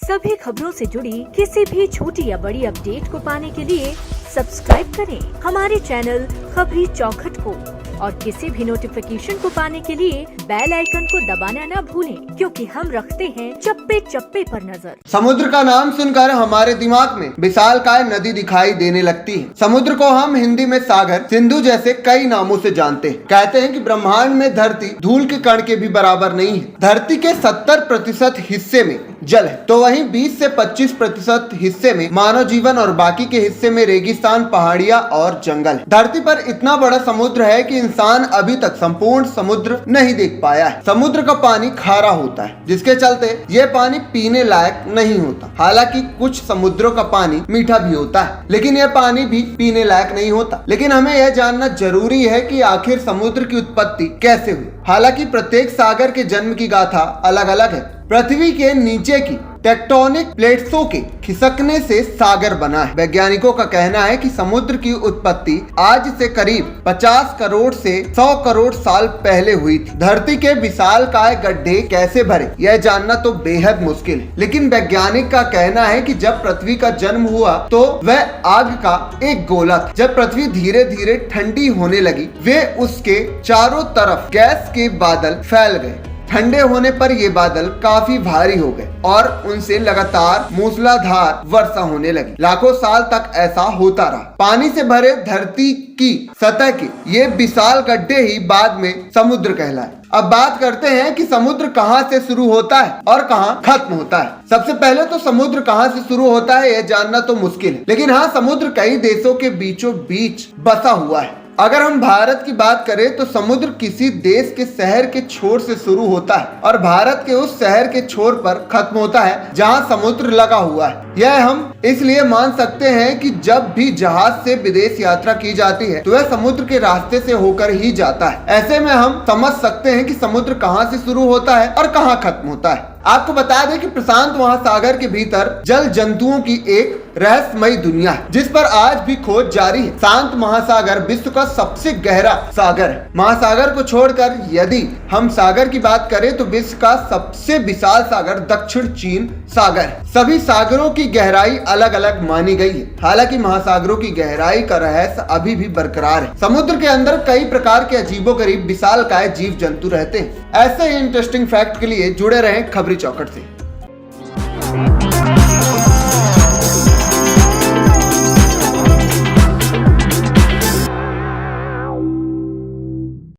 सभी खबरों से जुड़ी किसी भी छोटी या बड़ी अपडेट को पाने के लिए सब्सक्राइब करें हमारे चैनल खबरी चौखट को और किसी भी नोटिफिकेशन को पाने के लिए बेल आइकन को दबाना न भूलें, क्योंकि हम रखते हैं चप्पे चप्पे पर नजर। समुद्र का नाम सुनकर हमारे दिमाग में विशालकाय नदी दिखाई देने लगती है। समुद्र को हम हिंदी में सागर, सिंधु जैसे कई नामों से जानते हैं। कहते हैं कि ब्रह्मांड में धरती धूल के कण के भी बराबर नहीं है। धरती के 70% हिस्से में जल है, तो वहीं 20 से 25% हिस्से में मानव जीवन और बाकी के हिस्से में रेगिस्तान, पहाड़ियां और जंगल है। धरती पर इतना बड़ा समुद्र है कि इंसान अभी तक संपूर्ण समुद्र नहीं देख पाया है। समुद्र का पानी खारा होता है, जिसके चलते ये पानी पीने लायक नहीं होता। हालांकि कुछ समुद्रों का पानी मीठा भी होता है, लेकिन यह पानी भी पीने लायक नहीं होता। लेकिन हमें यह जानना जरूरी है कि आखिर समुद्र की उत्पत्ति कैसे हुई। हालांकि प्रत्येक सागर के जन्म की गाथा अलग अलग है। पृथ्वी के नीचे की टेक्टोनिक प्लेट्सों के खिसकने से सागर बना है। वैज्ञानिकों का कहना है कि समुद्र की उत्पत्ति आज से करीब 50 करोड़ से 100 करोड़ साल पहले हुई थी। धरती के विशालकाय गड्ढे कैसे भरे, यह जानना तो बेहद मुश्किल है। लेकिन वैज्ञानिक का कहना है कि जब पृथ्वी का जन्म हुआ तो वह आग का एक गोला था। जब पृथ्वी धीरे धीरे ठंडी होने लगी, वे उसके चारों तरफ गैस के बादल फैल गए। ठंडे होने पर ये बादल काफी भारी हो गए और उनसे लगातार मूसलाधार वर्षा होने लगी। लाखों साल तक ऐसा होता रहा। पानी से भरे धरती की सतह के ये विशाल गड्ढे ही बाद में समुद्र कहलाए। अब बात करते हैं कि समुद्र कहाँ से शुरू होता है और कहाँ खत्म होता है। सबसे पहले तो समुद्र कहाँ से शुरू होता है यह जानना तो मुश्किल है, लेकिन हाँ, समुद्र कई देशों के बीचों बीच बसा हुआ है। अगर हम भारत की बात करें तो समुद्र किसी देश के शहर के छोर से शुरू होता है और भारत के उस शहर के छोर पर खत्म होता है जहां समुद्र लगा हुआ है। यह हम इसलिए मान सकते हैं कि जब भी जहाज से विदेश यात्रा की जाती है तो वह समुद्र के रास्ते से होकर ही जाता है। ऐसे में हम समझ सकते हैं कि समुद्र कहां से शुरू होता है और कहां खत्म होता है। आपको बता दें कि प्रशांत महासागर के भीतर जल जंतुओं की एक रहस्यमयी दुनिया है, जिस पर आज भी खोज जारी है। शांत महासागर विश्व का सबसे गहरा सागर है। महासागर को छोड़कर यदि हम सागर की बात करें तो विश्व का सबसे विशाल सागर दक्षिण चीन सागर है। सभी सागरों की गहराई अलग अलग मानी गई है। हालांकि महासागरों की गहराई का रहस्य अभी भी बरकरार है। समुद्र के अंदर कई प्रकार के अजीबोगरीब विशालकाय जीव जंतु रहते हैं। ऐसे ही इंटरेस्टिंग फैक्ट के लिए जुड़े रहें खबरी चौखट से।